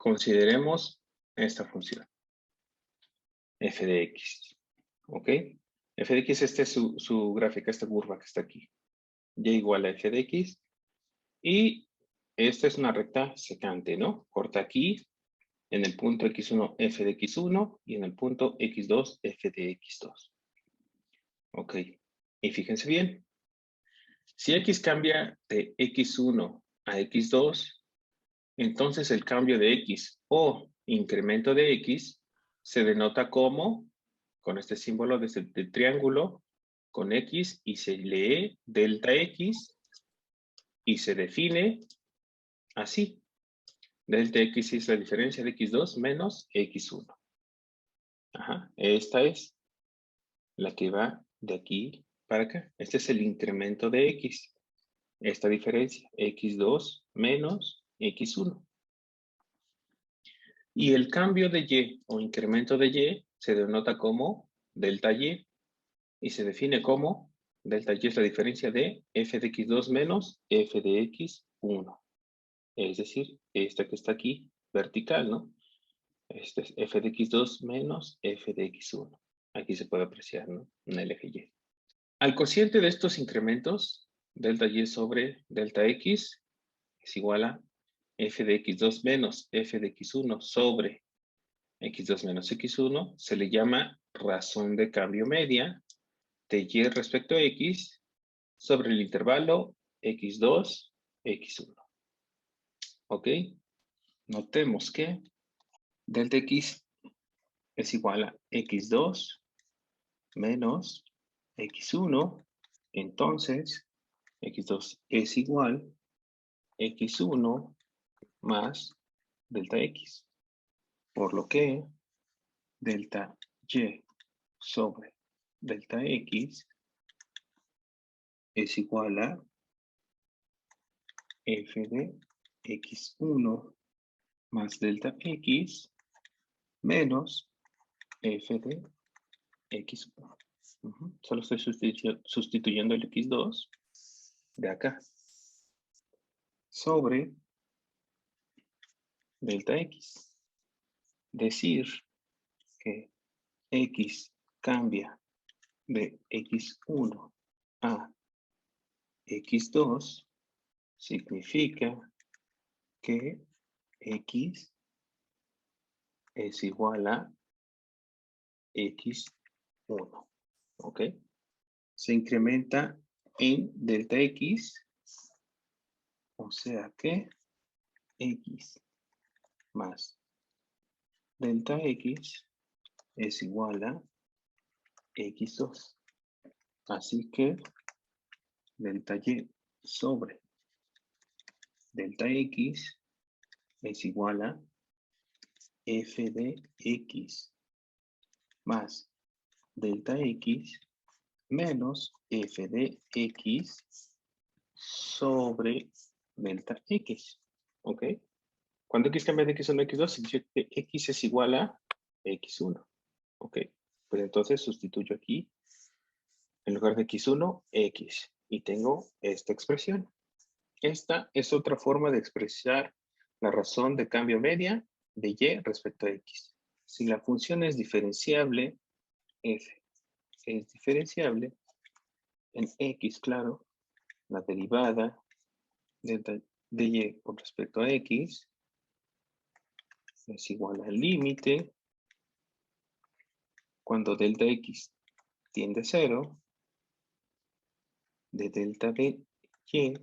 consideremos esta función, f de x, ¿ok? F de x, esta es su gráfica, esta curva que está aquí. Y igual a f de x. Y esta es una recta secante, ¿no? Corta aquí, en el punto x1, f de x1, y en el punto x2, f de x2. Ok, y fíjense bien. Si x cambia de x1 a x2, entonces el cambio de x o incremento de x se denota como, con este símbolo de triángulo, con x, y se lee delta x y se define así. Delta x es la diferencia de x2 menos x1. Ajá, esta es la que va de aquí para acá. Este es el incremento de x. Esta diferencia, x2 menos x1. Y el cambio de y o incremento de y se denota como delta y se define como delta y es la diferencia de f de x2 menos f de x1. Es decir, esta que está aquí, vertical, ¿no? Este es f de x2 menos f de x1. Aquí se puede apreciar, ¿no? En el eje y. Al cociente de estos incrementos, delta y sobre delta x es igual a f de x2 menos f de x1 sobre x2 menos x1, se le llama razón de cambio media de y respecto a x sobre el intervalo x2, x1. ¿Ok? Notemos que delta x es igual a x2 menos x1, entonces x2 es igual a x1 más delta x, por lo que delta y sobre delta x es igual a f de x1 más delta x menos f de x1. Solo estoy sustituyendo el x2 de acá sobre delta x. Decir que x cambia de x1 a x2 significa que x es igual a x1. ¿Ok? Se incrementa en delta x, o sea que x más delta x es igual a x2. Así que delta y sobre delta x es igual a f de x más delta x menos f de x sobre delta x. ¿Ok? Cuando x cambia de x1 a x2, significa que x es igual a x1. ¿Ok? Pues entonces sustituyo aquí, en lugar de x1, x. Y tengo esta expresión. Esta es otra forma de expresar la razón de cambio media de y respecto a x. Si la función es diferenciable, f es diferenciable, en x, claro, la derivada de y con respecto a x es igual al límite cuando delta x tiende a 0 de delta de y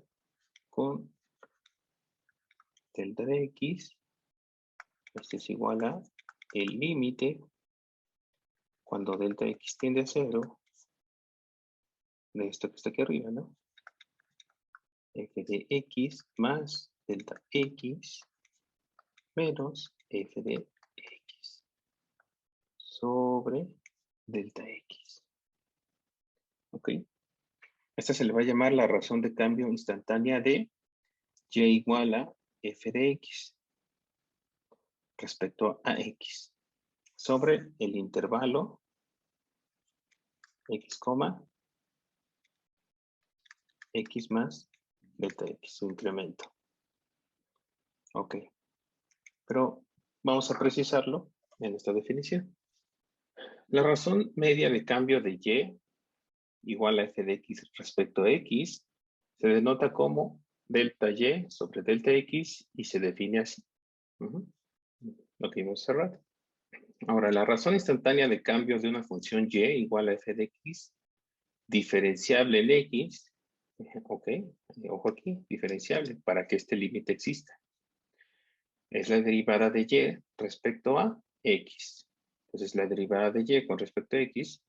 con delta de x. Esto es igual a el límite cuando delta x tiende a 0 de esto que está aquí arriba, ¿no? F de x más delta x menos f de x sobre delta x. ¿Ok? Esta se le va a llamar la razón de cambio instantánea de y igual a f de x respecto a x sobre el intervalo x, x más delta x, su incremento. Ok. Pero Vamos a precisarlo en esta definición. La razón media de cambio de y igual a f de x respecto a x se denota como delta y sobre delta x y se define así. Lo que vimos hace rato. Ahora, la razón instantánea de cambio de una función y igual a f de x diferenciable en x, ok, ojo aquí, diferenciable, para que este límite exista. Es la derivada de y respecto a x. Entonces, la derivada de y con respecto a x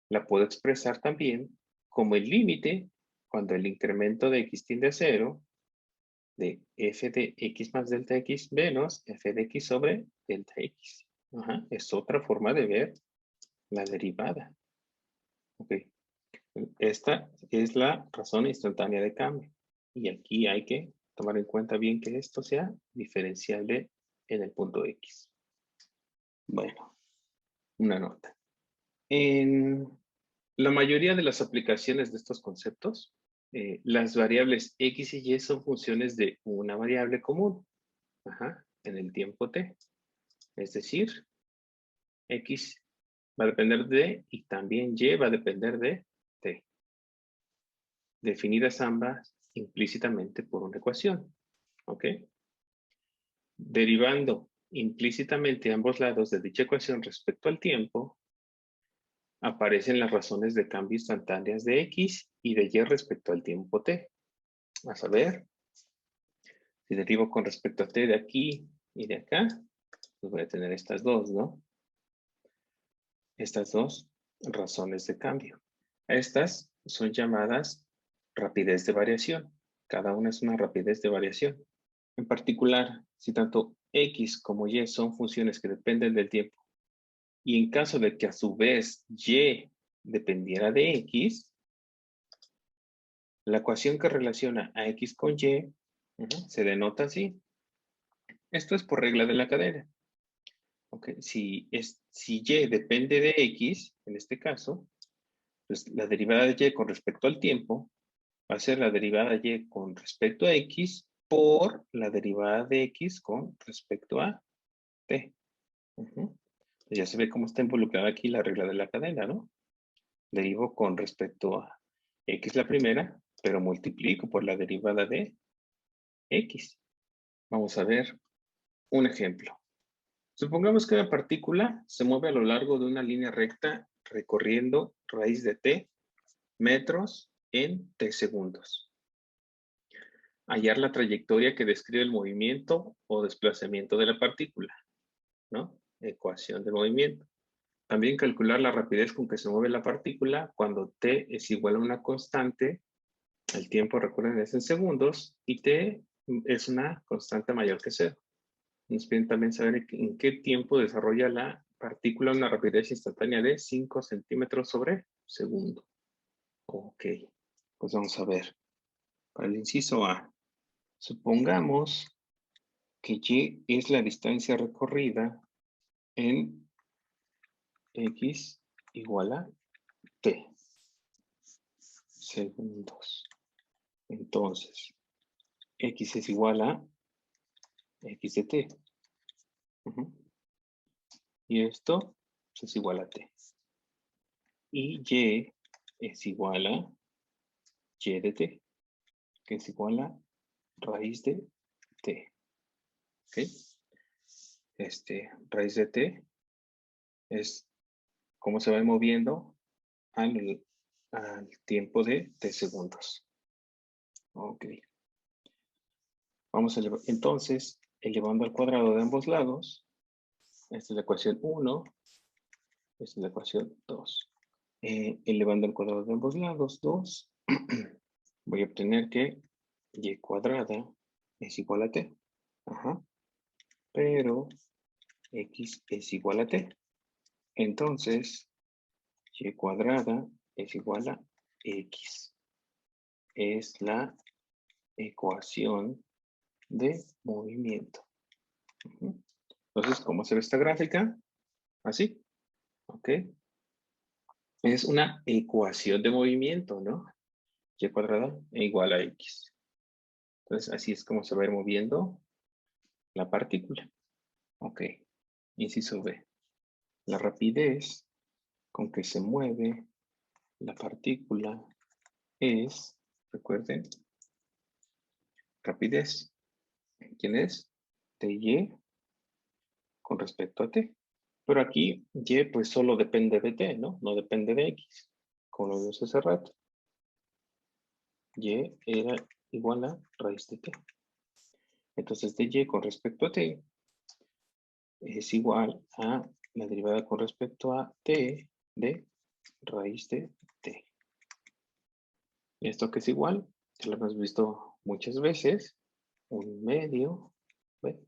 la puedo expresar también como el límite cuando el incremento de x tiende a 0 de f de x más delta x menos f de x sobre delta x. Es otra forma de ver la derivada. Ok. Esta es la razón instantánea de cambio. Y aquí hay que tomar en cuenta bien que esto sea diferenciable en el punto X. Bueno, una nota. En la mayoría de las aplicaciones de estos conceptos, las variables X y Y son funciones de una variable común en el tiempo t. Es decir, X va a depender de y también Y va a depender de t. Definidas ambas implícitamente por una ecuación. ¿Ok? Derivando implícitamente ambos lados de dicha ecuación respecto al tiempo, aparecen las razones de cambio instantáneas de X y de Y respecto al tiempo t. A saber, si derivo con respecto a t de aquí y de acá, pues voy a tener estas dos, ¿no? Estas dos razones de cambio. Estas son llamadas rapidez de variación. Cada una es una rapidez de variación. En particular, si tanto X como Y son funciones que dependen del tiempo, y en caso de que a su vez Y dependiera de X, la ecuación que relaciona a X con Y se denota así. Esto es por regla de la cadena. Okay. Si Y depende de X, en este caso, pues la derivada de Y con respecto al tiempo va a ser la derivada de Y con respecto a X por la derivada de X con respecto a T. Ya se ve cómo está involucrada aquí la regla de la cadena, ¿no? Derivo con respecto a X la primera, pero multiplico por la derivada de X. Vamos a ver un ejemplo. Supongamos que una partícula se mueve a lo largo de una línea recta recorriendo raíz de t metros en t segundos. Hallar la trayectoria que describe el movimiento o desplazamiento de la partícula, ¿no? Ecuación de movimiento. También calcular la rapidez con que se mueve la partícula cuando t es igual a una constante. El tiempo, recuerden, es en segundos y t es una constante mayor que 0. Nos piden también saber en qué tiempo desarrolla la partícula una rapidez instantánea de 5 centímetros sobre segundo. Ok, pues vamos a ver. Para el inciso A, supongamos que Y es la distancia recorrida en X igual a T segundos. Entonces, X es igual a X de T. Y esto es igual a T. Y Y es igual a Y de T, que es igual a raíz de T. ¿Ok? Raíz de T es cómo se va moviendo al tiempo de T segundos. Ok. Vamos a entonces, elevando al cuadrado de ambos lados. Esta es la ecuación 1. Esta es la ecuación 2. Elevando al cuadrado de ambos lados, 2. Voy a obtener que y cuadrada es igual a t. Pero x es igual a t. Entonces, y cuadrada es igual a x. Es la ecuación de movimiento. Entonces, ¿cómo se ve esta gráfica? Así. ¿Ok? Es una ecuación de movimiento, ¿no? Y cuadrada es igual a x. Entonces, así es como se va a ir moviendo la partícula. Ok, inciso B. La rapidez con que se mueve la partícula es, recuerden, rapidez. ¿Quién es? Ty con respecto a t. Pero aquí y pues solo depende de t, ¿no? No depende de x. Como lo vimos hace rato. Y era igual a raíz de t. Entonces de y con respecto a t es igual a la derivada con respecto a t de raíz de t. ¿Esto que es igual? Ya lo hemos visto muchas veces. 1/2 de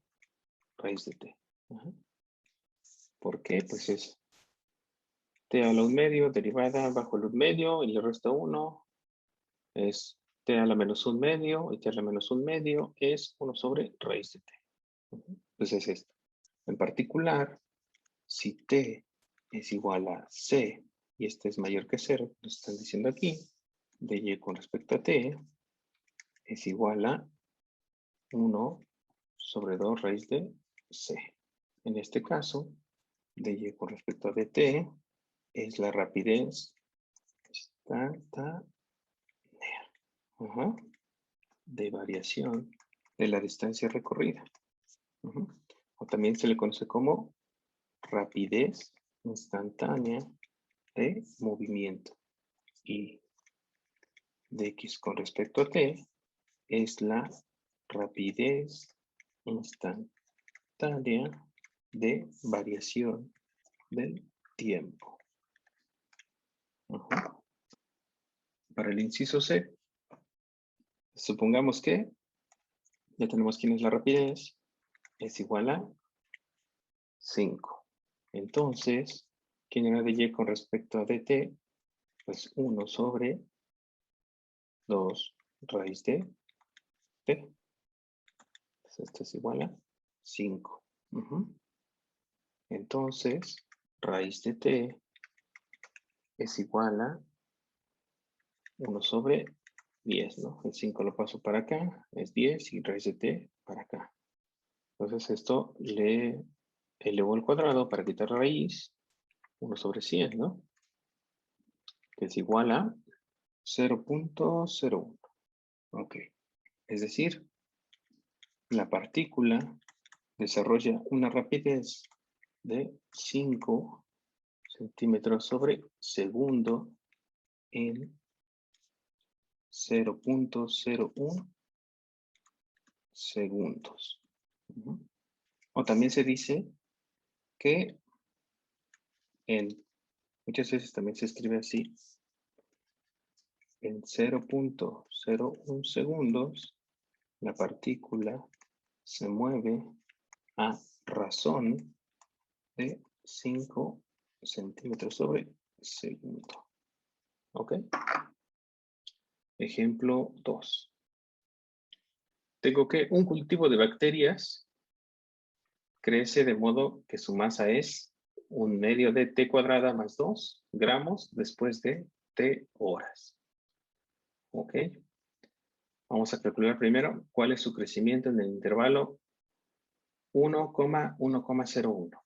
raíz de t. Ajá. ¿Por qué? Pues es t a la 1/2, derivada bajo el 1/2 y le resta 1. Es t a la -1/2 y t a la -1/2 es 1 sobre raíz de t. Entonces es esto. En particular, si t es igual a c y este es mayor que 0, nos están diciendo aquí, de y con respecto a t es igual a 1 sobre 2 raíz de c. En este caso, de y con respecto a dt es la rapidez instantánea de variación de la distancia recorrida. O también se le conoce como rapidez instantánea de movimiento. Y de x con respecto a t es la rapidez instantánea de variación del tiempo. Para el inciso C, supongamos que ya tenemos quién es la rapidez, es igual a 5. Entonces, ¿quién era de y con respecto a dt? Pues 1 sobre 2 raíz de t. Entonces, esto es igual a 5. Entonces, raíz de t es igual a 1 sobre 10, ¿no? El 5 lo paso para acá, es 10 y raíz de t para acá. Entonces esto le elevo al cuadrado para quitar raíz, 1 sobre 100, ¿no? Que es igual a 0.01. Ok. Es decir, la partícula desarrolla una rapidez de 5 centímetros sobre segundo en 0.01 segundos. O también se dice que muchas veces también se escribe así, en 0.01 segundos la partícula se mueve a razón de 5 centímetros sobre segundo. ¿Ok? Ejemplo 2. Tengo que un cultivo de bacterias crece de modo que su masa es 1/2 de t cuadrada más 2 gramos después de t horas. ¿Ok? Vamos a calcular primero cuál es su crecimiento en el intervalo 1,1,01.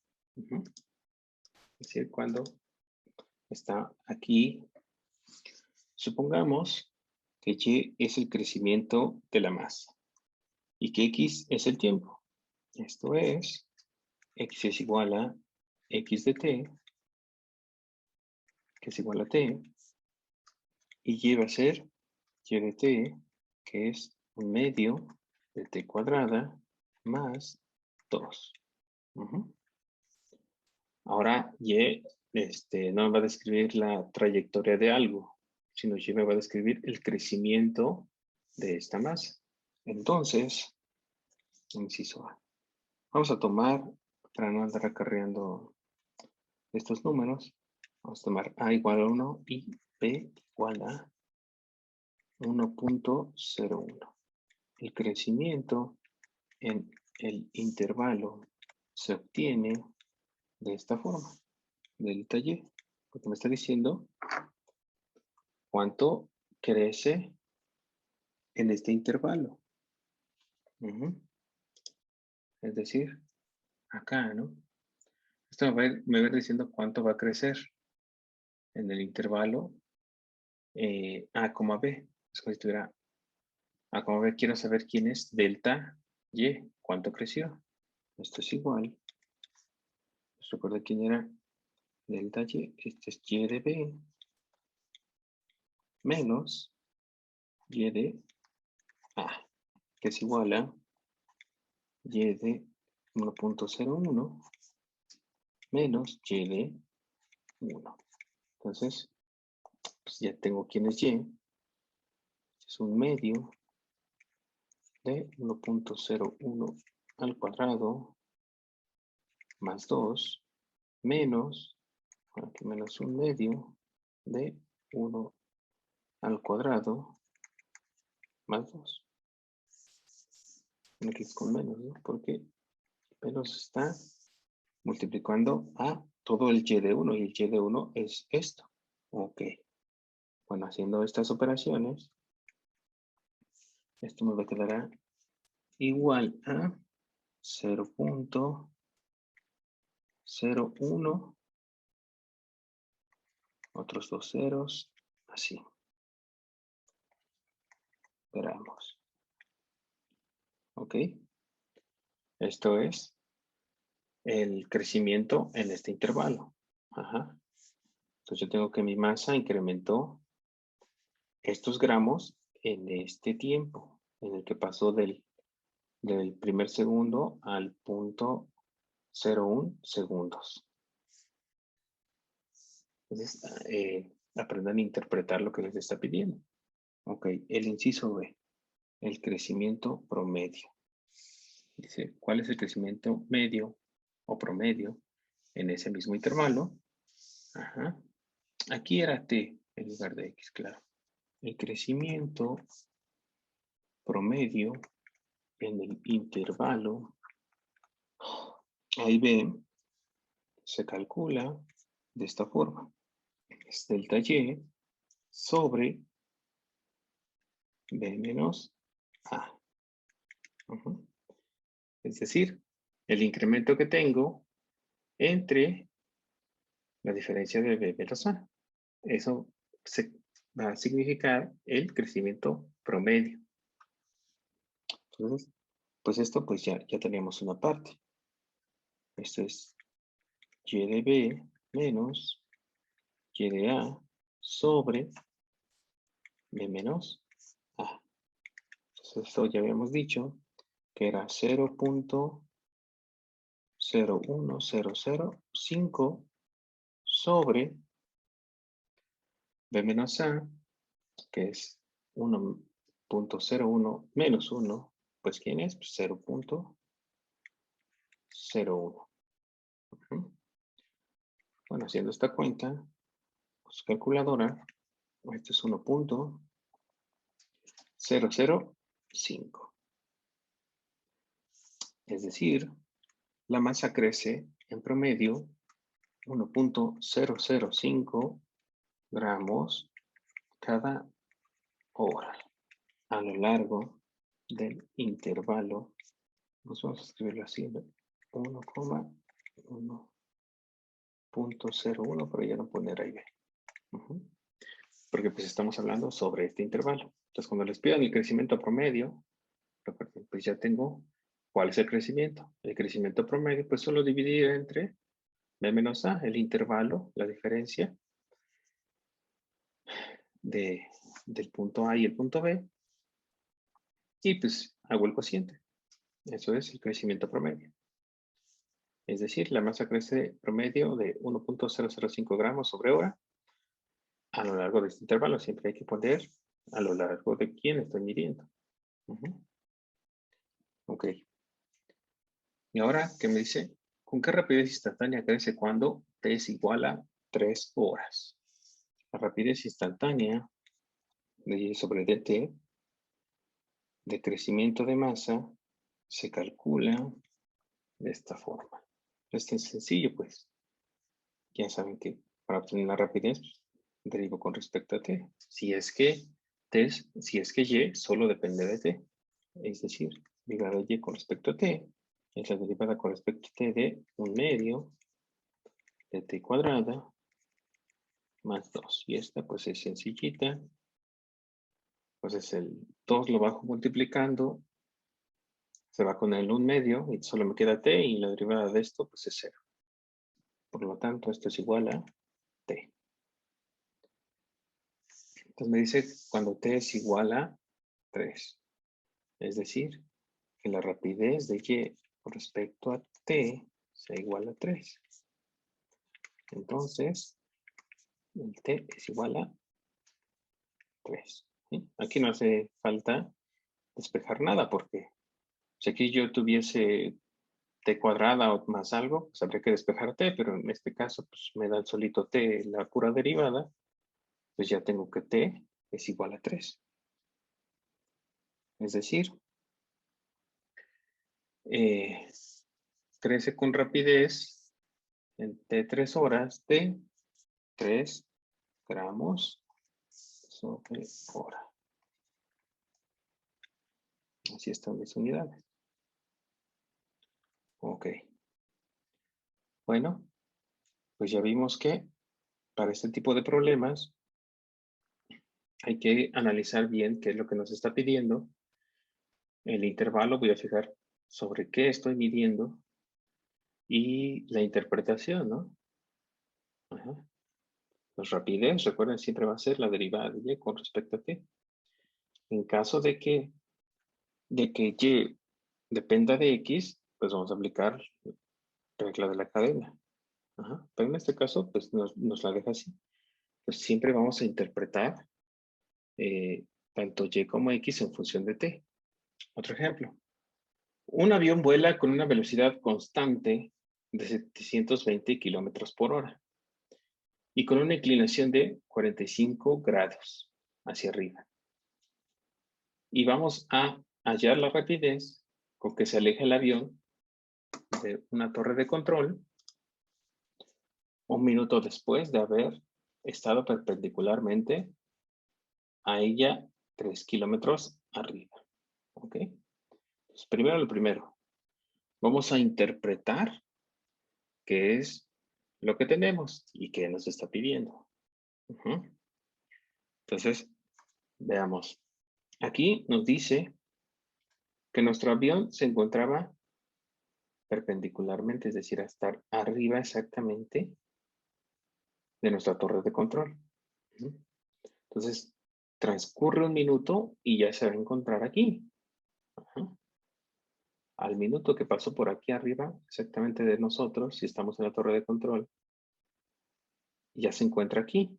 Es decir, cuando está aquí, supongamos que y es el crecimiento de la masa y que x es el tiempo. Esto es, x es igual a x de t, que es igual a t, y y va a ser y de t, que es 1/2 de t cuadrada más 2. Ahora y no me va a describir la trayectoria de algo, sino y me va a describir el crecimiento de esta masa. Entonces, inciso A. Vamos a tomar, para no andar acarreando estos números, vamos a tomar A igual a 1 y B igual a 1.01. El crecimiento en el intervalo se obtiene de esta forma, del taller, porque me está diciendo cuánto crece en este intervalo. Es decir, acá, ¿no? Esto me va a ir diciendo cuánto va a crecer en el intervalo A, B. Es como si tuviera A, B. Quiero saber quién es delta Y. ¿Cuánto creció? Esto es igual. Recuerda quién era delta Y. Este es Y de B menos Y de A, que es igual a Y de 1.01 menos Y de 1. Entonces, pues ya tengo quién es Y. Es un medio de 1.01 al cuadrado más 2 menos, aquí menos un medio de 1 al cuadrado más 2. Aquí es con menos, ¿no? Porque menos está multiplicando a todo el y de 1 y el y de 1 es esto. Ok. Bueno, haciendo estas operaciones, esto me va a quedar igual a 0.01, otros dos ceros, así. Esperamos. Ok. Esto es el crecimiento en este intervalo. Ajá. Entonces yo tengo que mi masa incrementó estos gramos en este tiempo, en el que pasó del primer segundo al punto 0.1 segundos. Entonces, aprendan a interpretar lo que les está pidiendo. Ok, el inciso B, el crecimiento promedio. Dice, ¿cuál es el crecimiento medio o promedio en ese mismo intervalo? Ajá. Aquí era T en lugar de X, claro. El crecimiento promedio en el intervalo A y B se calcula de esta forma. Es delta Y sobre B menos A. Es decir, el incremento que tengo entre la diferencia de B menos A. Eso va a significar el crecimiento promedio. Entonces, pues esto pues ya teníamos una parte. Esto es Y de B menos Y de A sobre B menos A. Entonces esto ya habíamos dicho que era 0.01005 sobre B menos A, que es 1.01 menos 1, pues ¿quién es? Pues 0.01. Bueno, haciendo esta cuenta, pues calculadora, esto es 1.005. Es decir, la masa crece en promedio 1.005 gramos cada hora a lo largo del intervalo. Pues vamos a escribirlo así, 1,1.01, pero ya no poner ahí B. Porque pues estamos hablando sobre este intervalo. Entonces, cuando les pidan el crecimiento promedio, pues ya tengo cuál es el crecimiento. El crecimiento promedio, pues solo dividir entre B menos A, el intervalo, la diferencia del punto A y el punto B, y pues hago el cociente. Eso es el crecimiento promedio. Es decir, la masa crece promedio de 1.005 gramos sobre hora a lo largo de este intervalo. Siempre hay que poner a lo largo de quién estoy midiendo. Ok. Y ahora, ¿qué me dice? ¿Con qué rapidez instantánea crece cuando T es igual a 3 horas? La rapidez instantánea de Y sobre dt de crecimiento de masa se calcula de esta forma. Esto es sencillo, pues. Ya saben que para obtener la rapidez, derivo con respecto a t. Si es que y solo depende de t. Es decir, derivada de y con respecto a t Es la derivada con respecto a t de 1/2 de t cuadrada más 2. Y esta pues es sencillita. Pues es el 2 lo bajo multiplicando. Se va con el 1/2 y solo me queda t y la derivada de esto pues es 0. Por lo tanto, esto es igual a t. Entonces me dice cuando t es igual a 3. Es decir, que la rapidez de y con respecto a t sea igual a 3. Entonces, el t es igual a 3. ¿Sí? Aquí no hace falta despejar nada porque si aquí yo tuviese t cuadrada o más algo, pues habría que despejar t, pero en este caso pues me da el solito t, la pura derivada, pues ya tengo que t es igual a 3. Es decir, crece con rapidez en t3 horas de 3 gramos sobre hora. Así están mis unidades. Ok. Bueno, pues ya vimos que para este tipo de problemas hay que analizar bien qué es lo que nos está pidiendo. El intervalo voy a fijar sobre qué estoy midiendo y la interpretación, ¿no? Ajá. Pues rapidez, recuerden, siempre va a ser la derivada de y con respecto a t. En caso de que y dependa de x, pues vamos a aplicar regla de la cadena. Ajá. Pero en este caso, pues nos la deja así. Pues siempre vamos a interpretar tanto y como x en función de t. Otro ejemplo. Un avión vuela con una velocidad constante de 720 kilómetros por hora y con una inclinación de 45 grados hacia arriba. Y vamos a hallar la rapidez con que se aleja el avión de una torre de control 1 minuto después de haber estado perpendicularmente a ella 3 kilómetros arriba. ¿Ok? Entonces, primero lo primero. Vamos a interpretar qué es lo que tenemos y qué nos está pidiendo. Entonces, veamos. Aquí nos dice que nuestro avión se encontraba perpendicularmente, es decir, a estar arriba exactamente de nuestra torre de control. Entonces, transcurre 1 minuto y ya se va a encontrar aquí. Al minuto que pasó por aquí arriba, exactamente de nosotros, si estamos en la torre de control, ya se encuentra aquí.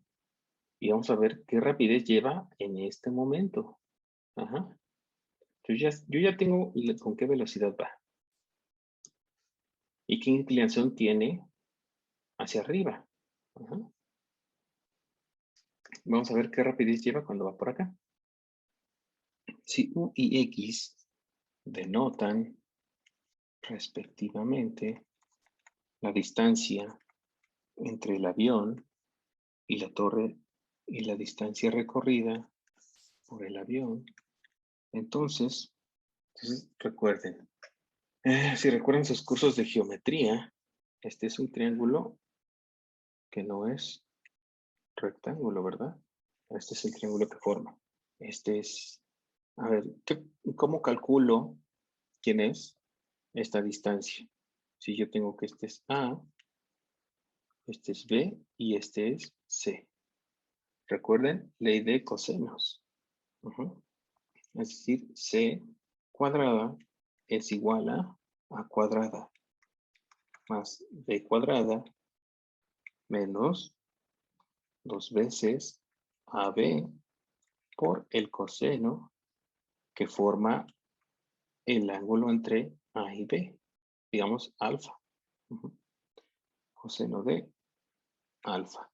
Y vamos a ver qué rapidez lleva en este momento. Ajá. Yo ya tengo con qué velocidad va. Y qué inclinación tiene hacia arriba. Ajá. Vamos a ver qué rapidez lleva cuando va por acá. Si U y X denotan respectivamente la distancia entre el avión y la torre y la distancia recorrida por el avión, entonces recuerden, si recuerdan sus cursos de geometría, este es un triángulo que no es rectángulo, ¿verdad? Este es el triángulo que forma. Este es, a ver, ¿cómo calculo quién es esta distancia? Si yo tengo que este es A, este es B y este es C. Recuerden, ley de cosenos. Es decir, C cuadrada es igual a A cuadrada más B cuadrada menos 2 veces AB por el coseno que forma el ángulo entre A y B, digamos alfa. Coseno de alfa.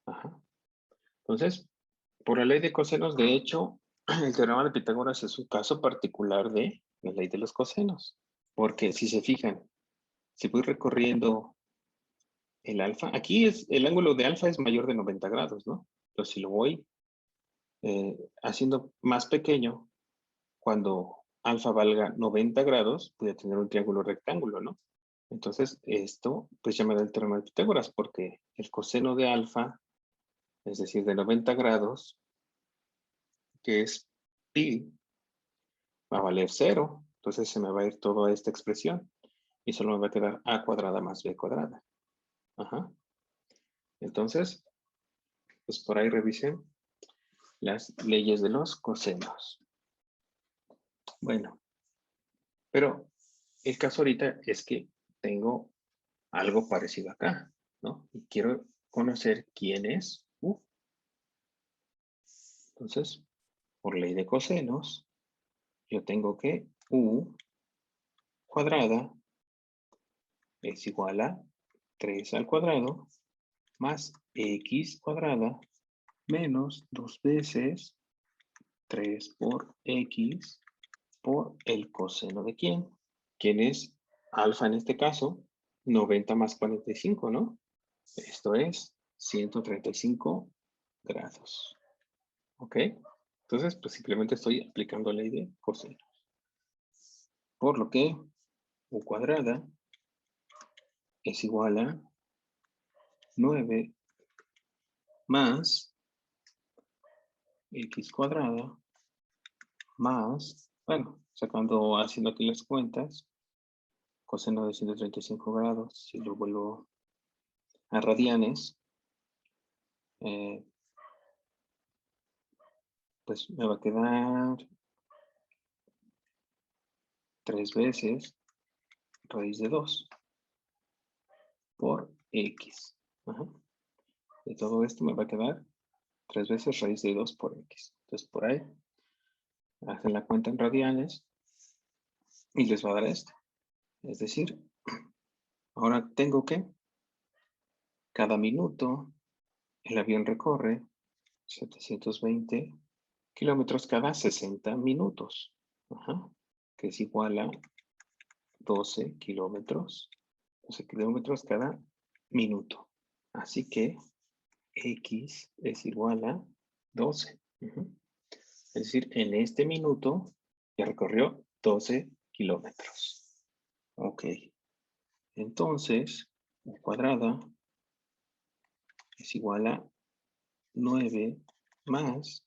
Ajá. Entonces, por la ley de cosenos, de hecho, el teorema de Pitágoras es un caso particular de la ley de los cosenos. Porque si se fijan, si voy recorriendo el alfa, aquí el ángulo de alfa es mayor de 90 grados, ¿no? Entonces, si lo voy haciendo más pequeño, cuando alfa valga 90 grados, voy a tener un triángulo rectángulo, ¿no? Entonces, esto pues ya me da el teorema de Pitágoras, porque el coseno de alfa, es decir, de 90 grados, que es pi, va a valer 0. Entonces se me va a ir toda esta expresión y solo me va a quedar a cuadrada más b cuadrada. Ajá. Entonces, pues por ahí revisen las leyes de los cosenos. Bueno, pero el caso ahorita es que tengo algo parecido acá, ¿no? Y quiero conocer quién es U. Entonces, por ley de cosenos, yo tengo que U cuadrada es igual a 3 al cuadrado más X cuadrada menos 2 veces 3 por X por el coseno de ¿quién? ¿Quién es alfa en este caso? 90 más 45, ¿no? Esto es 135 grados. ¿Ok? Entonces, pues simplemente estoy aplicando la ley de coseno. Por lo que U cuadrada es igual a 9 más X cuadrada más, bueno, haciendo aquí las cuentas, coseno de 135 grados, si lo vuelvo a radianes, pues me va a quedar 3 veces raíz de 2 por X. Ajá. De todo esto me va a quedar 3 veces raíz de 2 por X. Entonces por ahí, hacen la cuenta en radianes y les va a dar esto. Es decir, ahora tengo que cada minuto el avión recorre 720 kilómetros cada 60 minutos. Ajá. Que es igual a 12 kilómetros. 12 kilómetros cada minuto. Así que X es igual a 12. Es decir, en este minuto ya recorrió 12 kilómetros. Ok. Entonces, U cuadrada es igual a 9 más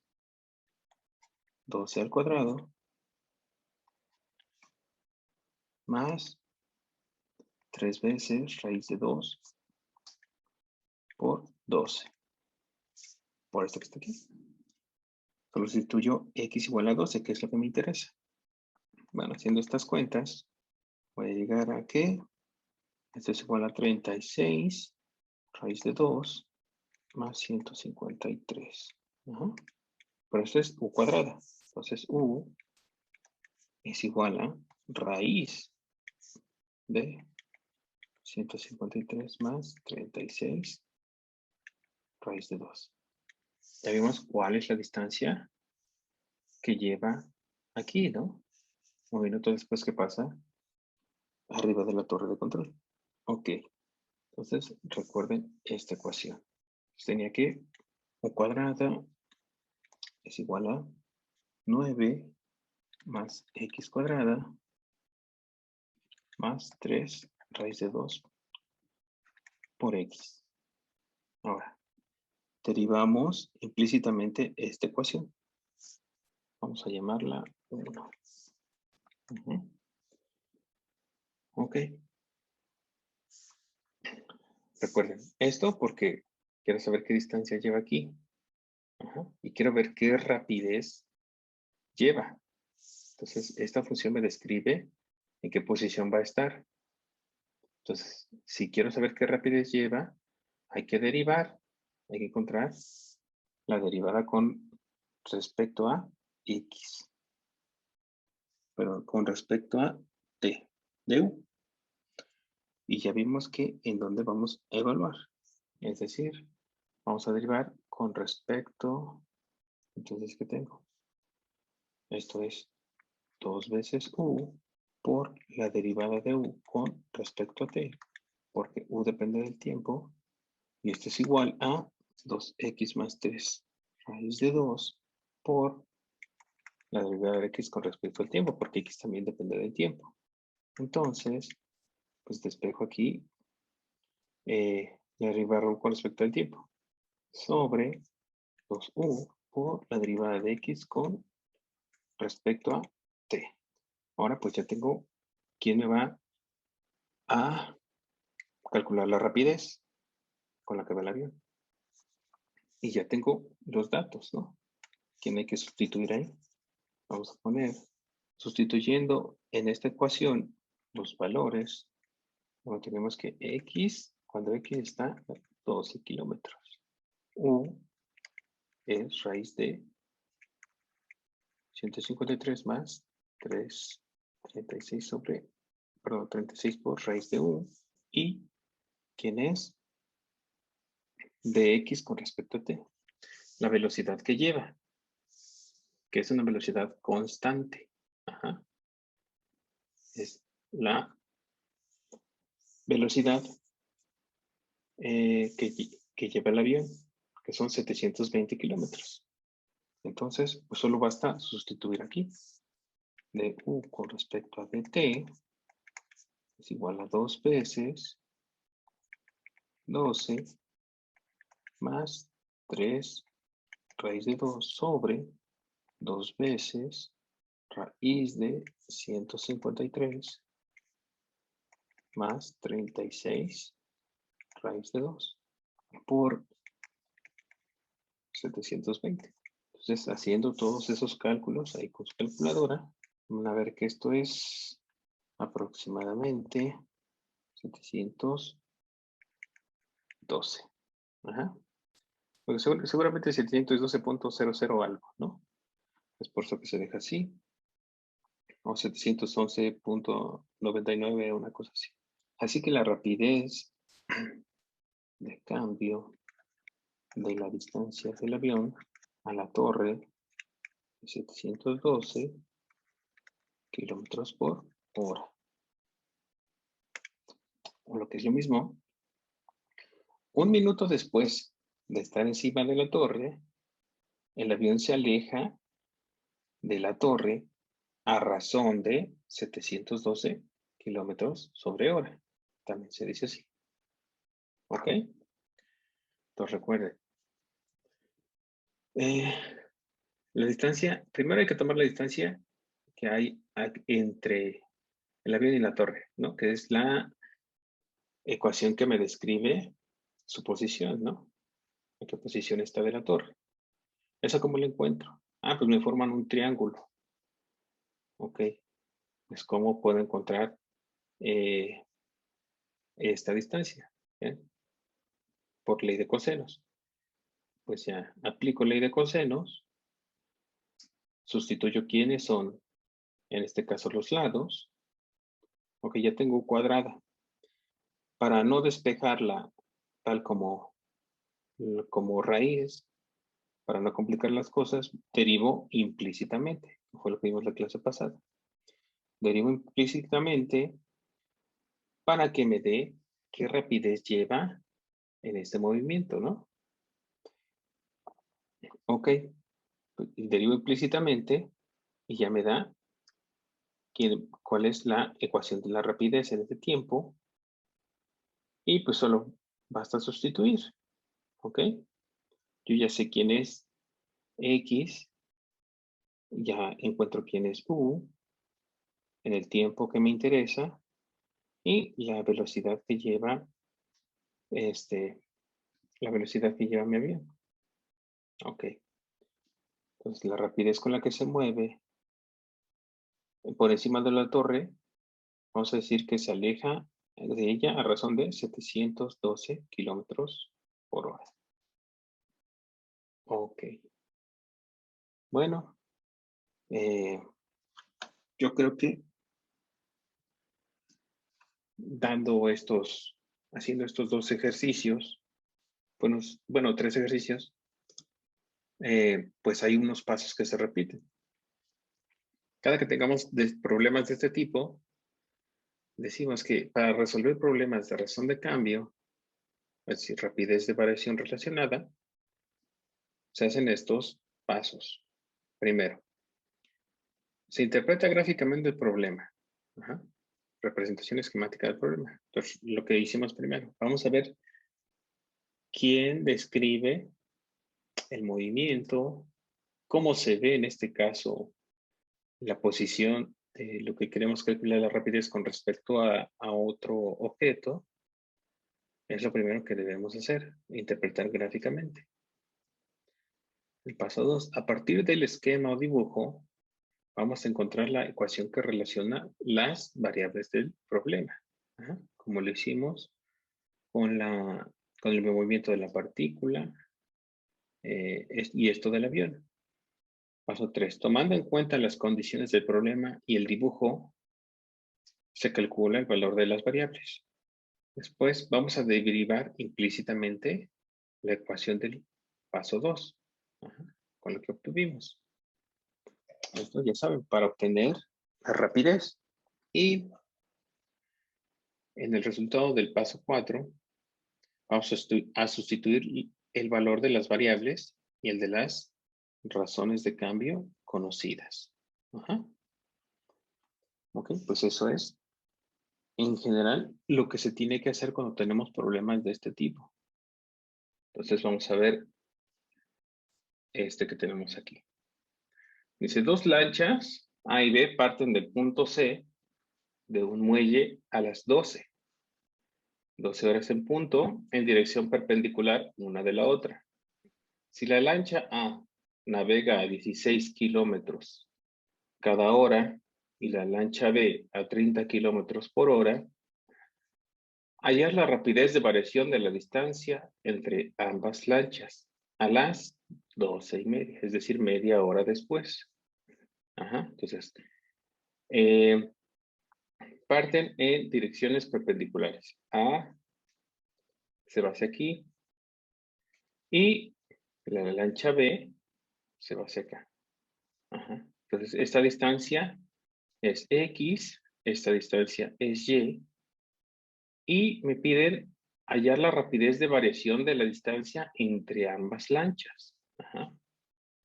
12 al cuadrado más 3 veces raíz de 2 por 12. Por esto que está aquí. Solo sustituyo X igual a 12, que es lo que me interesa. Bueno, haciendo estas cuentas, voy a llegar a que esto es igual a 36 raíz de 2 más 153. Pero esto es U cuadrada. Entonces U es igual a raíz de 153 más 36 raíz de 2. Ya vimos cuál es la distancia que lleva aquí, ¿no? Un minuto después que pasa arriba de la torre de control. Ok. Entonces, recuerden esta ecuación. Tenía que U cuadrada es igual a 9 más X cuadrada más 3 raíz de 2 por X. Ahora, derivamos implícitamente esta ecuación. Vamos a llamarla 1. Ok. Recuerden esto porque quiero saber qué distancia lleva aquí. Y quiero ver qué rapidez lleva. Entonces, esta función me describe en qué posición va a estar. Entonces, si quiero saber qué rapidez lleva, hay que derivar. Hay que encontrar la derivada con respecto a X. Pero con respecto a T de U. Y ya vimos que en dónde vamos a evaluar. Es decir, vamos a derivar con respecto. Entonces, ¿qué tengo? Esto es 2 veces U por la derivada de U con respecto a T. Porque U depende del tiempo. Y esto es igual a 2x más 3 raíz de 2 por la derivada de x con respecto al tiempo, porque x también depende del tiempo. Entonces, pues despejo aquí la derivada con respecto al tiempo. Sobre 2u por la derivada de x con respecto a t. Ahora pues ya tengo quién me va a calcular la rapidez con la que va el avión. Y ya tengo los datos, ¿no? ¿Quién hay que sustituir ahí? Vamos a poner, sustituyendo en esta ecuación los valores, bueno, tenemos que x, cuando x está a 12 kilómetros, u es raíz de 153 más 36 sobre, perdón, 36 por raíz de u, y ¿quién es? De x con respecto a t. La velocidad que lleva, que es una velocidad constante. Ajá. Es la velocidad que lleva el avión, que son 720 kilómetros. Entonces, pues solo basta sustituir aquí. De u con respecto a dt es igual a 2 veces 12 más 3 raíz de 2 sobre 2 veces raíz de 153 más 36 raíz de 2 por 720. Entonces, haciendo todos esos cálculos ahí con su calculadora, van a ver que esto es aproximadamente 712. Ajá. Porque seguramente 712.00 algo, ¿no? Es por eso que se deja así. O 711.99, una cosa así. Así que la rapidez de cambio de la distancia del avión a la torre es 712 kilómetros por hora. O lo que es lo mismo, un minuto después de estar encima de la torre, el avión se aleja de la torre a razón de 712 kilómetros sobre hora. También se dice así. ¿Ok? Entonces recuerden. La distancia, primero hay que tomar la distancia que hay entre el avión y la torre, ¿no? Que es la ecuación que me describe su posición, ¿no? ¿En qué posición está de la torre? ¿Esa cómo la encuentro? Ah, pues me forman un triángulo. Ok. Pues ¿cómo puedo encontrar esta distancia? ¿Bien? Por ley de cosenos. Pues ya aplico ley de cosenos, sustituyo quiénes son, en este caso los lados. Ok, ya tengo cuadrada. Para no despejarla tal como raíz, para no complicar las cosas, derivo implícitamente. Fue lo que vimos la clase pasada. Derivo implícitamente para que me dé qué rapidez lleva en este movimiento, ¿no? Ok, derivo implícitamente y ya me da cuál es la ecuación de la rapidez en este tiempo. Y pues solo basta sustituir, ¿ok? Yo ya sé quién es X, ya encuentro quién es U en el tiempo que me interesa y la velocidad que lleva la velocidad que lleva mi avión. Ok. Entonces la rapidez con la que se mueve por encima de la torre, vamos a decir que se aleja de ella a razón de 712 kilómetros por hora. Ok. Bueno, yo creo que haciendo estos dos ejercicios, bueno, tres ejercicios, pues hay unos pasos que se repiten. Cada que tengamos problemas de este tipo, decimos que para resolver problemas de razón de cambio, es decir, rapidez de variación relacionada, se hacen estos pasos. Primero, Se interpreta gráficamente el problema. Ajá. Representación esquemática del problema. Entonces, lo que hicimos primero. Vamos a ver quién describe el movimiento, cómo se ve en este caso la posición de lo que queremos calcular la rapidez con respecto a otro objeto. Es lo primero que debemos hacer, interpretar gráficamente. El paso 2. A partir del esquema o dibujo, vamos a encontrar la ecuación que relaciona las variables del problema. Ajá. Como lo hicimos con el movimiento de la partícula y esto del avión. Paso 3. Tomando en cuenta las condiciones del problema y el dibujo, se calcula el valor de las variables. Después vamos a derivar implícitamente la ecuación del paso 2, con lo que obtuvimos. Esto ya saben, para obtener la rapidez. Y en el resultado del paso 4, vamos a sustituir el valor de las variables y el de las razones de cambio conocidas. Ok, pues eso es, en general, lo que se tiene que hacer cuando tenemos problemas de este tipo. Entonces vamos a ver este que tenemos aquí. Dice, dos lanchas A y B parten del punto C de un muelle a las 12. 12 horas en punto, en dirección perpendicular una de la otra. Si la lancha A navega a 16 kilómetros cada hora y la lancha B a 30 kilómetros por hora, hallar la rapidez de variación de la distancia entre ambas lanchas a las 12:30, es decir, media hora después. Entonces, parten en direcciones perpendiculares. A se va hacia aquí y la lancha B se va hacia acá. Entonces, esta distancia es X, esta distancia es Y me piden hallar la rapidez de variación de la distancia entre ambas lanchas.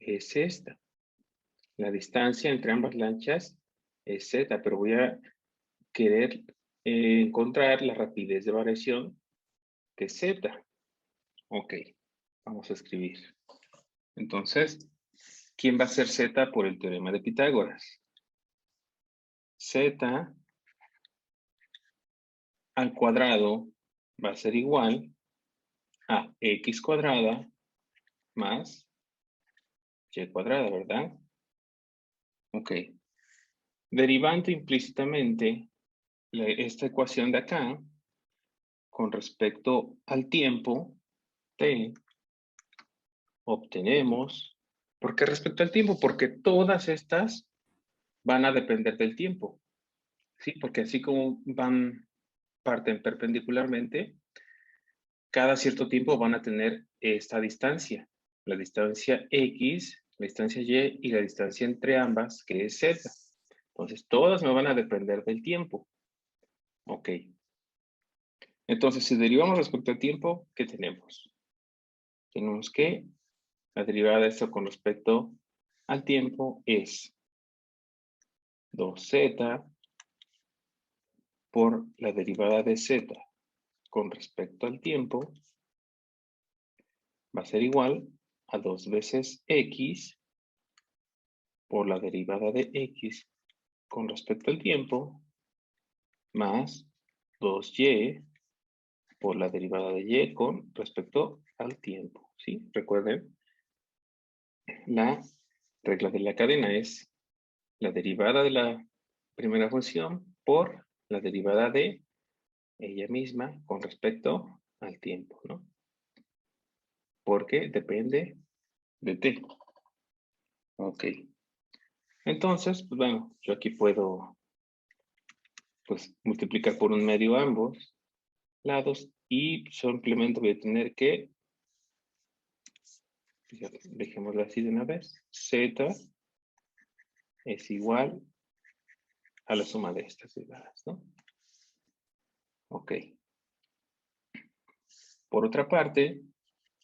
Es esta. La distancia entre ambas lanchas es Z, pero voy a querer encontrar la rapidez de variación de Z. Ok, vamos a escribir. Entonces, ¿quién va a ser Z por el teorema de Pitágoras? Z al cuadrado va a ser igual a X cuadrada más Y cuadrada, ¿verdad? Ok. Derivando implícitamente esta ecuación de acá con respecto al tiempo T, obtenemos. ¿Por qué respecto al tiempo? Porque todas estas van a depender del tiempo. ¿Sí? Porque así como parten perpendicularmente, cada cierto tiempo van a tener esta distancia. La distancia X, la distancia Y y la distancia entre ambas, que es Z. Entonces, todas me van a depender del tiempo. Ok. Entonces, si derivamos respecto al tiempo, ¿qué tenemos? Tenemos que la derivada de esto con respecto al tiempo es 2Z por la derivada de Z con respecto al tiempo va a ser igual a 2 veces X por la derivada de X con respecto al tiempo más 2Y por la derivada de Y con respecto al tiempo. ¿Sí? Recuerden, la regla de la cadena es la derivada de la primera función por la derivada de ella misma con respecto al tiempo, ¿no? Porque depende de t. Ok. Entonces, pues bueno, yo aquí puedo pues multiplicar por un medio ambos lados y simplemente voy a tener que, dejémoslo así de una vez, z es igual a la suma de estas derivadas, ¿no? Ok. Por otra parte,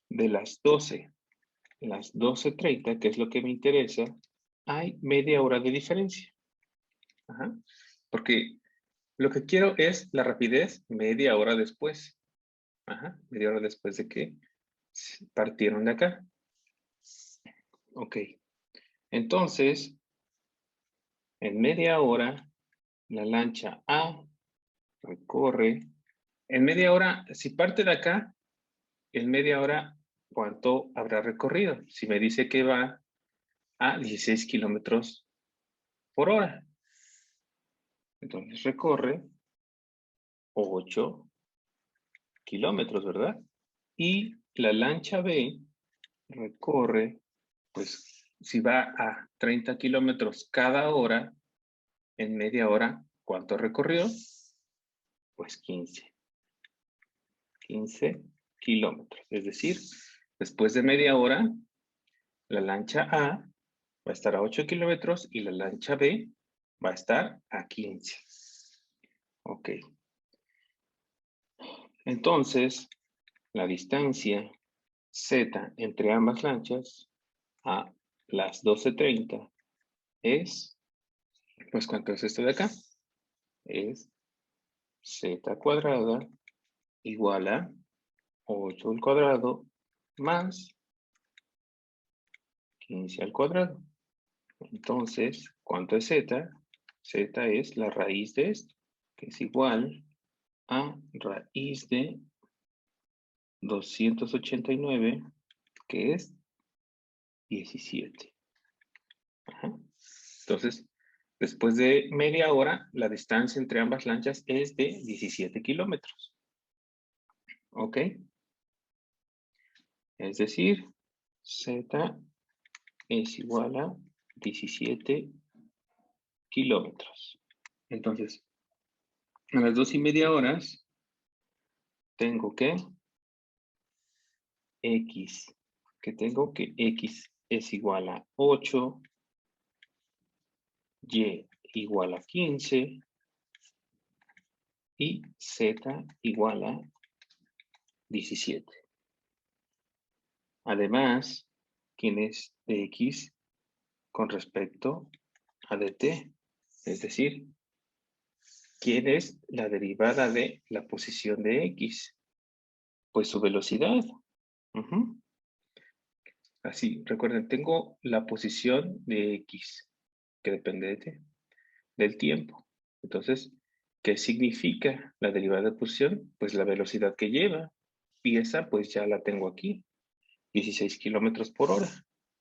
de las 12:30, que es lo que me interesa, hay media hora de diferencia. Ajá. Porque lo que quiero es la rapidez media hora después. Ajá, media hora después de que partieron de acá. Ok. Entonces, en media hora, la lancha A recorre. En media hora, si parte de acá, en media hora, ¿cuánto habrá recorrido? Si me dice que va a 16 kilómetros por hora. Entonces recorre 8 kilómetros, ¿verdad? Y la lancha B recorre, pues, si va a 30 kilómetros cada hora, en media hora, ¿cuánto recorrió? Pues 15 kilómetros. Es decir, después de media hora, la lancha A va a estar a 8 kilómetros y la lancha B va a estar a 15. Ok. Entonces, la distancia Z entre ambas lanchas a las 12:30 es, pues, ¿cuánto es esto de acá? Es Z cuadrada igual a 8 al cuadrado más 15 al cuadrado. Entonces, ¿cuánto es Z? Z es la raíz de esto, que es igual a raíz de 289, que es 17. Ajá. Entonces, después de media hora, la distancia entre ambas lanchas es de 17 kilómetros. ¿Ok? Es decir, Z es igual a 17 kilómetros. Entonces, a las 2:30 horas, tengo que X, X es igual a 8, Y igual a 15 y Z igual a 17. Además, ¿quién es de X con respecto a dt? Es decir, ¿quién es la derivada de la posición de X? Pues su velocidad. Ujú. Así, recuerden, tengo la posición de X, que depende del tiempo. Entonces, ¿qué significa la derivada de posición? Pues la velocidad que lleva. Y esa, pues ya la tengo aquí, 16 kilómetros por hora.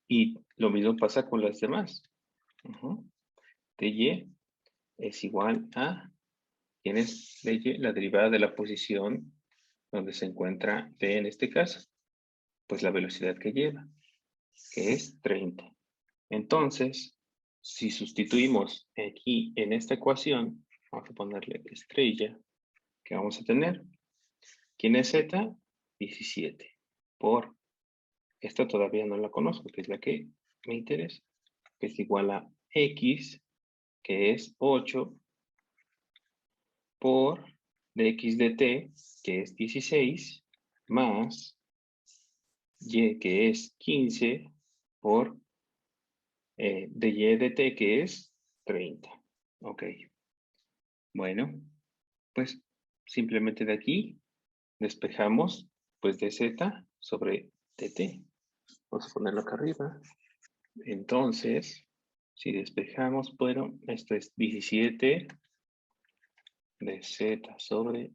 Y lo mismo pasa con las demás. dy es igual a, ¿quién es dy? La derivada de la posición donde se encuentra d en este caso. Pues la velocidad que lleva, que es 30. Entonces, si sustituimos aquí en esta ecuación, vamos a ponerle estrella, ¿qué vamos a tener? ¿Quién es z? 17. Por, esta todavía no la conozco, que es la que me interesa, que es igual a x, que es 8, por dx dt, que es 16, más y, que es 15, por dy dt, que es 30. Ok. Bueno, pues simplemente de aquí despejamos pues dz sobre dt. Vamos a ponerlo acá arriba. Entonces, si despejamos, bueno, esto es 17 de z sobre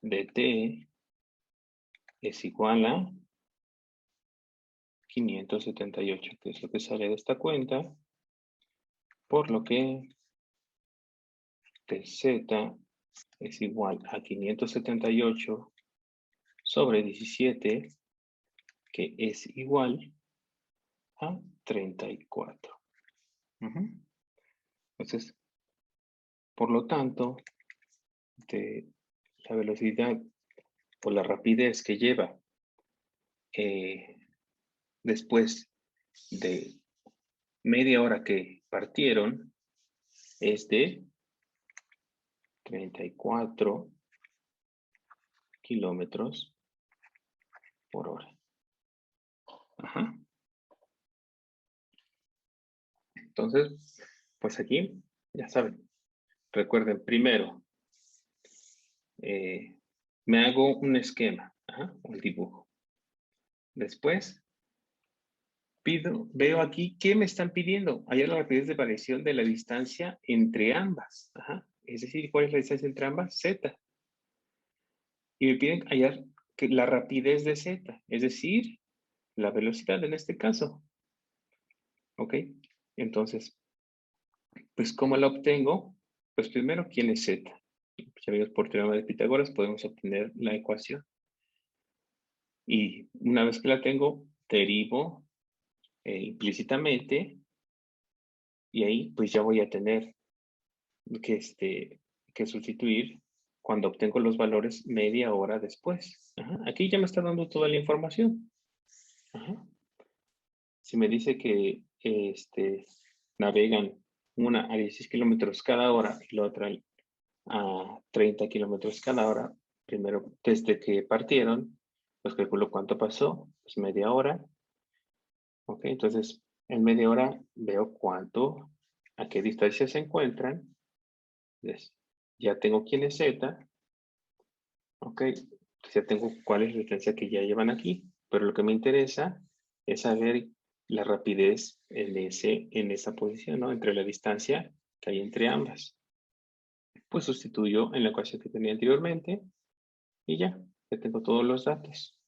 dt es igual a 578, que es lo que sale de esta cuenta, por lo que dz es igual a 578 sobre 17, que es igual a 34. Entonces, por lo tanto, de la velocidad o la rapidez que lleva después de media hora que partieron es de 34 kilómetros por hora. Ajá. Entonces, pues aquí Ya saben, recuerden, primero, me hago un esquema, un dibujo. Después, veo aquí, ¿qué me están pidiendo? Hallar la rapidez de variación de la distancia entre ambas. Es decir, ¿cuál es la distancia entre ambas? Z. Y me piden hallar la rapidez de Z, es decir, la velocidad en este caso. ¿Ok? Entonces, pues, ¿cómo la obtengo? Pues primero, ¿quién es Z? Pues, amigos, por teorema de Pitágoras podemos obtener la ecuación. Y una vez que la tengo, derivo implícitamente y ahí pues ya voy a tener que sustituir cuando obtengo los valores media hora después. Aquí ya me está dando toda la información. Si me dice que navegan una a 16 kilómetros cada hora y la otra a 30 kilómetros cada hora, primero desde que partieron, pues calculo cuánto pasó, pues media hora. Ok, entonces en media hora veo a qué distancia se encuentran. Entonces, ya tengo quién es Z. Ok, ya tengo cuál es la distancia que ya llevan aquí. Pero lo que me interesa es saber la rapidez en esa posición, ¿no? Entre la distancia que hay entre ambas. Pues sustituyo en la ecuación que tenía anteriormente y ya tengo todos los datos.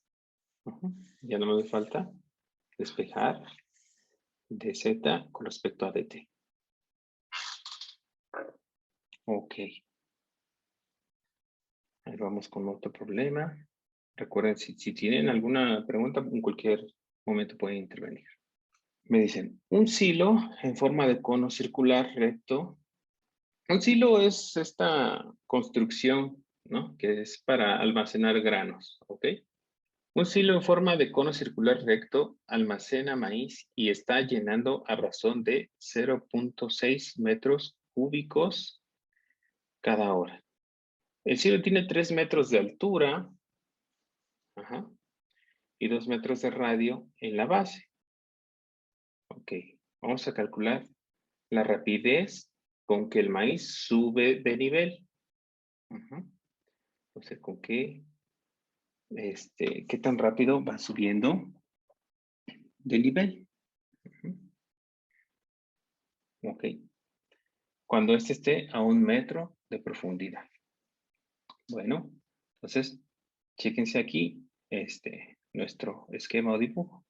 Ya no me falta despejar dz con respecto a dt. Ok. Ahí vamos con otro problema. Recuerden, si tienen alguna pregunta, en cualquier momento pueden intervenir. Me dicen, un silo en forma de cono circular recto. Un silo es esta construcción, ¿no? Que es para almacenar granos, ¿ok? Un silo en forma de cono circular recto almacena maíz y está llenando a razón de 0.6 metros cúbicos cada hora. El silo tiene 3 metros de altura y 2 metros de radio en la base. Ok, vamos a calcular la rapidez con que el maíz sube de nivel. Entonces, ¿con qué tan rápido va subiendo de nivel? Ok, cuando este esté a 1 metro de profundidad. Bueno, entonces, chéquense aquí nuestro esquema o dibujo.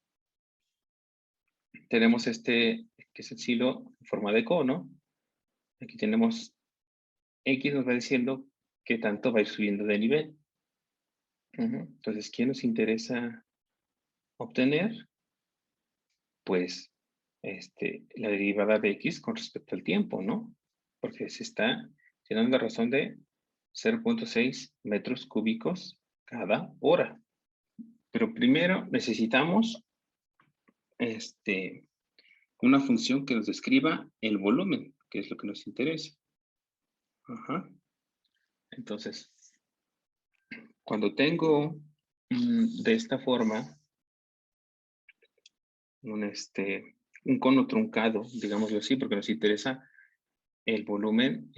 Tenemos que es el silo en forma de cono. Aquí tenemos X, nos va diciendo qué tanto va a ir subiendo de nivel. Entonces, ¿qué nos interesa obtener? Pues la derivada de X con respecto al tiempo, ¿no? Porque se está llenando a razón de 0.6 metros cúbicos cada hora. Pero primero necesitamos una función que nos describa el volumen, que es lo que nos interesa. Entonces, cuando tengo de esta forma un cono truncado, digámoslo así, porque nos interesa el volumen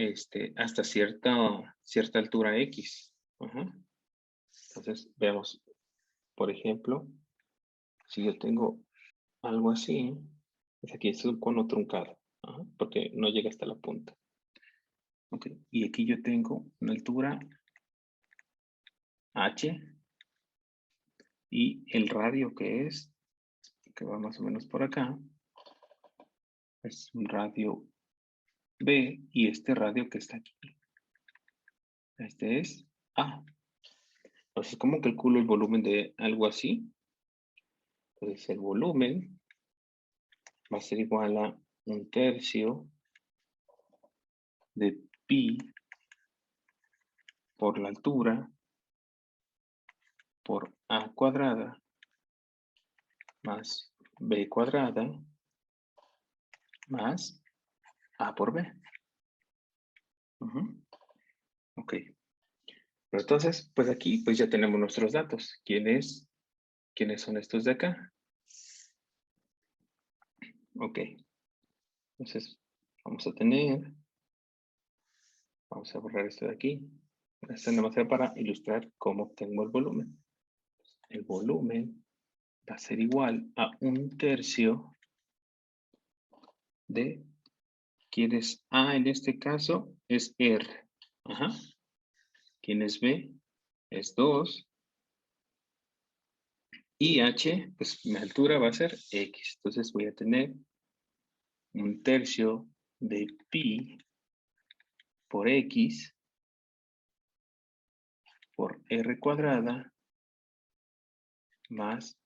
hasta cierta altura X. Entonces, veamos, por ejemplo, si yo tengo algo así, pues aquí es un cono truncado, porque no llega hasta la punta. Okay. Y aquí yo tengo una altura H y el radio que va más o menos por acá, es un radio B y este radio que está aquí. Este es A. Entonces, ¿cómo calculo el volumen de algo así? Entonces, el volumen va a ser igual a 1/3 de pi por la altura por A cuadrada más B cuadrada más A por B. Ok. Pero entonces, pues aquí pues ya tenemos nuestros datos. ¿Quiénes son estos de acá? Ok. Entonces, vamos a tener Vamos a borrar esto de aquí. Esto no va a ser para ilustrar cómo obtengo el volumen. El volumen va a ser igual a 1/3 de, ¿quién es A en este caso? Es R. Ajá. ¿Quién es B? Es 2. Y H, pues mi altura va a ser X. Entonces voy a tener 1/3 de pi por X por R cuadrada más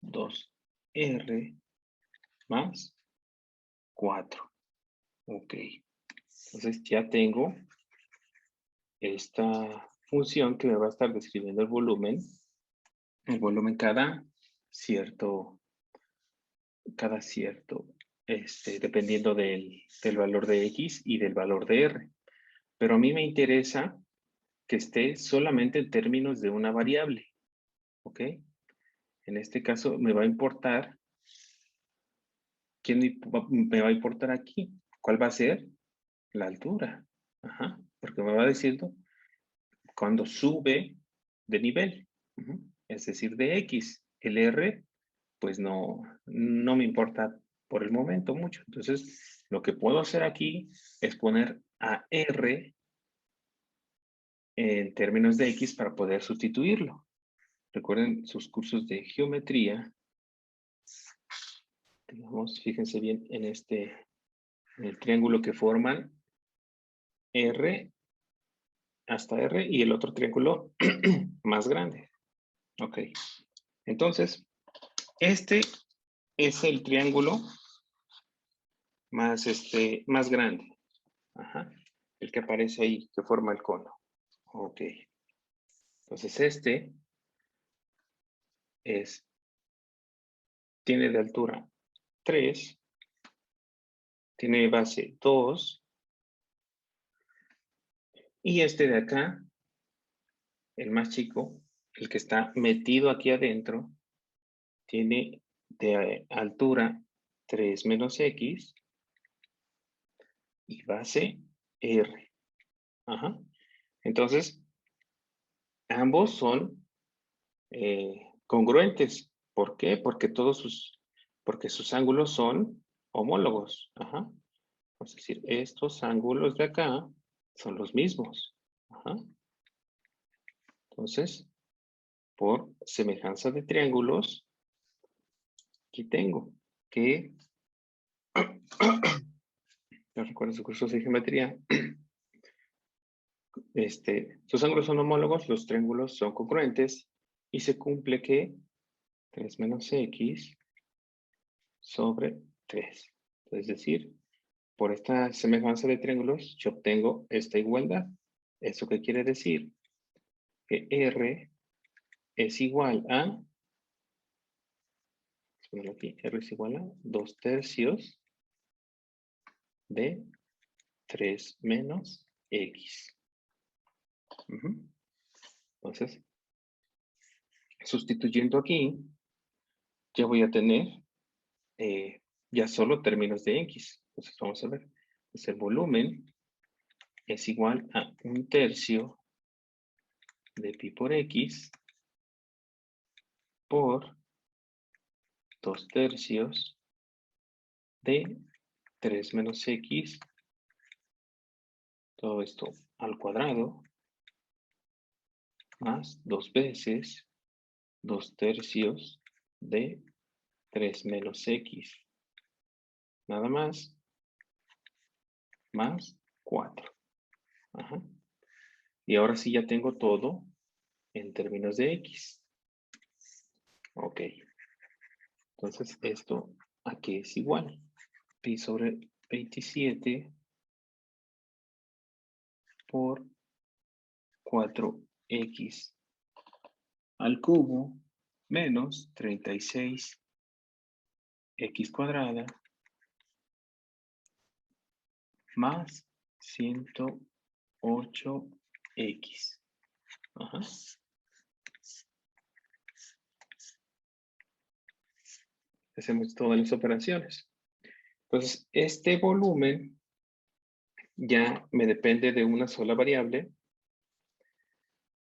2R más 4. Ok. Entonces ya tengo esta función que me va a estar describiendo el volumen cada cierto, dependiendo del valor de X y del valor de R. Pero a mí me interesa que esté solamente en términos de una variable, ¿ok? En este caso me va a importar, ¿quién me va a importar aquí? ¿Cuál va a ser? La altura. Ajá, porque me va diciendo cuando sube de nivel, es decir, de X. El R, pues no me importa por el momento mucho. Entonces, lo que puedo hacer aquí es poner a R en términos de X para poder sustituirlo. Recuerden sus cursos de geometría. Digamos, fíjense bien en el triángulo que forman R hasta R y el otro triángulo más grande. Ok. Entonces, este es el triángulo más grande. Ajá. El que aparece ahí, que forma el cono. Ok. Entonces, tiene de altura 3, tiene base 2, y este de acá, el más chico, el que está metido aquí adentro, tiene de altura 3 menos X y base R. Ajá. Entonces, ambos son congruentes. ¿Por qué? Porque sus ángulos son homólogos. Ajá. Es decir, estos ángulos de acá son los mismos. Ajá. Entonces, por semejanza de triángulos, aquí tengo que, no recuerdo su curso de geometría, sus ángulos son homólogos, los triángulos son congruentes y se cumple que 3 menos X sobre 3. Es decir, por esta semejanza de triángulos, yo obtengo esta igualdad. ¿Eso qué quiere decir? Que R es igual a, aquí, R es igual a 2/3 de 3 menos X. Entonces, sustituyendo aquí, ya voy a tener ya solo términos de X. Entonces, vamos a ver. Pues el volumen es igual a 1/3 de pi por X por 2/3 de 3 menos X, todo esto al cuadrado, más 2 veces 2/3 de 3 menos X. Nada más 4. Ajá. Y ahora sí ya tengo todo en términos de X. Ok. Entonces esto aquí es igual. Pi sobre 27 por 4x al cubo menos 36x cuadrada más 108x. Ajá. Hacemos todas las operaciones. Entonces, este volumen ya me depende de una sola variable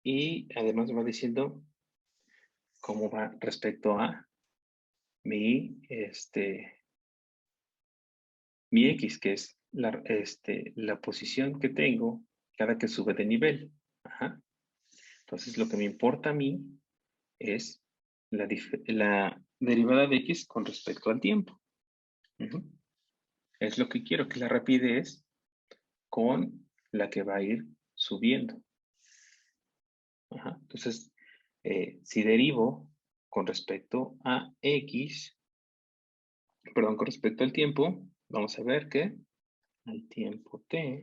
y además me va diciendo cómo va respecto a mi, mi X, que es la posición que tengo cada que sube de nivel. Ajá. Entonces, lo que me importa a mí es la derivada de X con respecto al tiempo. Ujú. Es lo que quiero, que la rapidez con la que va a ir subiendo. Ajá. Entonces, si derivo con respecto a X, perdón, con respecto al tiempo, vamos a ver que al tiempo t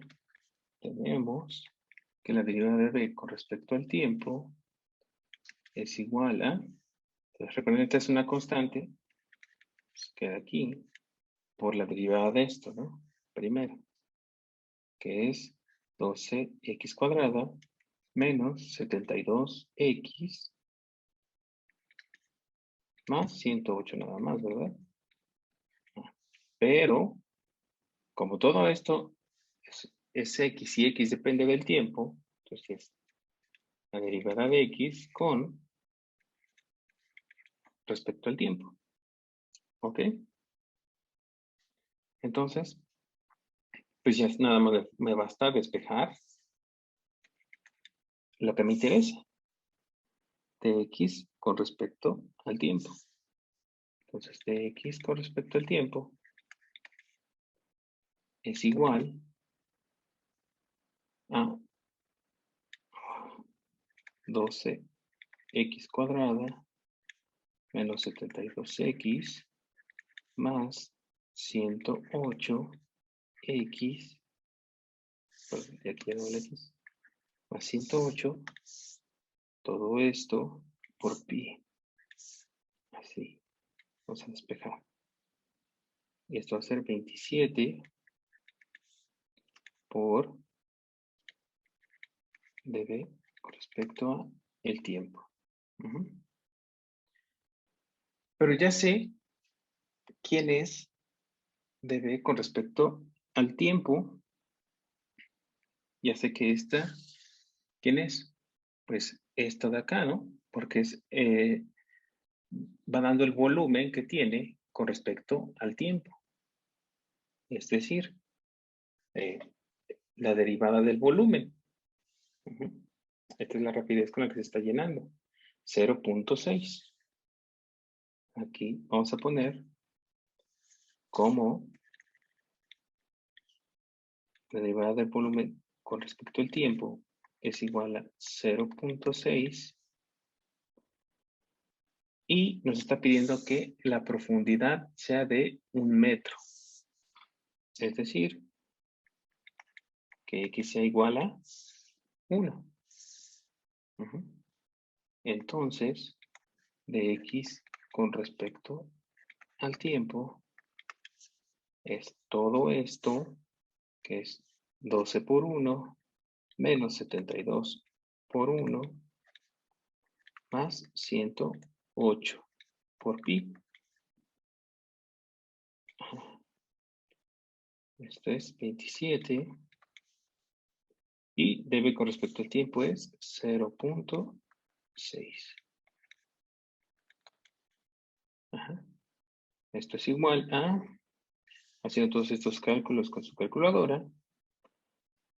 tenemos que la derivada de b con respecto al tiempo es igual a, entonces recuerden que esta es una constante, pues queda aquí por la derivada de esto, ¿no? Primero, que es 12x cuadrada menos 72x más 108 nada más, ¿verdad? Pero, como todo esto es x y x depende del tiempo, entonces la derivada de x con respecto al tiempo. ¿Ok? Entonces, pues ya nada más me basta despejar lo que me interesa. Dx con respecto al tiempo. Entonces, dx con respecto al tiempo es igual a 12x cuadrada menos 72x más 108x, perdón, aquí no x, más 108, todo esto por pi. Así, vamos a despejar. Y esto va a ser 27 por dB con respecto a el tiempo. Pero ya sé quién es dB con respecto al tiempo. Ya sé que esta, ¿quién es? Pues esta de acá, ¿no? Porque es, va dando el volumen que tiene con respecto al tiempo. Es decir, eh, la derivada del volumen. Esta es la rapidez con la que se está llenando. 0.6. Aquí vamos a poner como la derivada del volumen con respecto al tiempo es igual a 0.6 y nos está pidiendo que la profundidad sea de 1 metro. Es decir, que X sea igual a 1. Entonces, de X con respecto al tiempo es todo esto, que es 12 por 1, menos 72 por 1, más 108 por pi. Esto es 27. Y dB con respecto al tiempo es 0.6. Esto es igual a, haciendo todos estos cálculos con su calculadora,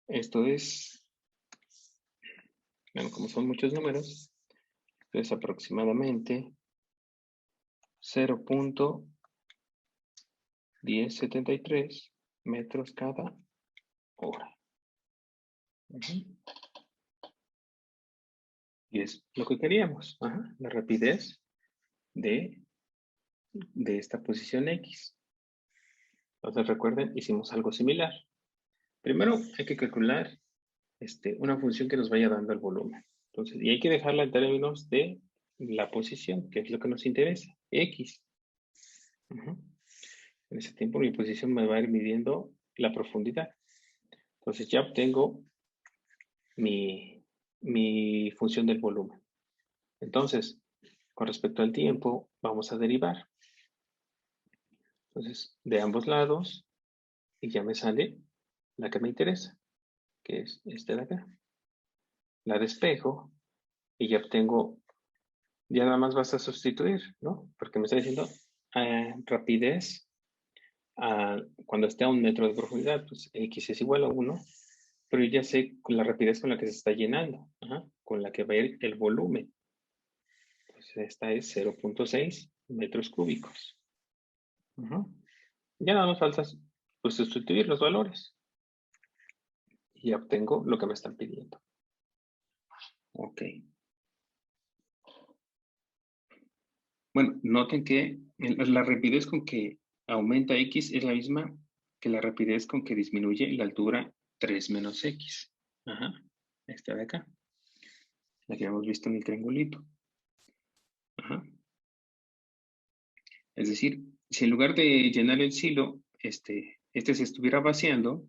esto es, bueno, como son muchos números, esto es aproximadamente 0.1073 metros cada hora. Y es lo que queríamos, la rapidez de esta posición X. Entonces recuerden, hicimos algo similar. Primero hay que calcular una función que nos vaya dando el volumen. Entonces, y hay que dejarla en términos de la posición, que es lo que nos interesa, X. En ese tiempo mi posición me va a ir midiendo la profundidad. Entonces ya obtengo mi función del volumen. Entonces, con respecto al tiempo, vamos a derivar. Entonces, de ambos lados, y ya me sale la que me interesa, que es esta de acá. La despejo y ya obtengo, ya nada más vas a sustituir, ¿no? Porque me está diciendo rapidez cuando esté a 1 metro de profundidad, pues X es igual a 1, pero yo ya sé con la rapidez con la que se está llenando, con la que va a ir el volumen. Pues esta es 0.6 metros cúbicos. Ya nada más falta pues, sustituir los valores. Y obtengo lo que me están pidiendo. Ok. Bueno, noten que la rapidez con que aumenta X es la misma que la rapidez con que disminuye la altura 3 menos X. Esta de acá. La que hemos visto en el triangulito. Es decir, si en lugar de llenar el silo, este se estuviera vaciando,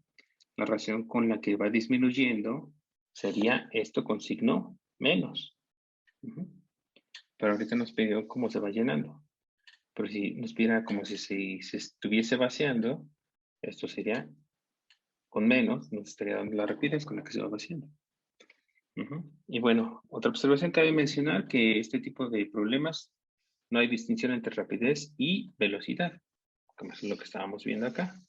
la relación con la que va disminuyendo sería esto con signo menos. Pero ahorita nos pidió cómo se va llenando. Pero si nos pidiera como si se estuviese vaciando, esto sería con menos, nos estaría dando la rapidez con la que se va vaciando. Y bueno, otra observación cabe mencionar que este tipo de problemas no hay distinción entre rapidez y velocidad, como es lo que estábamos viendo acá.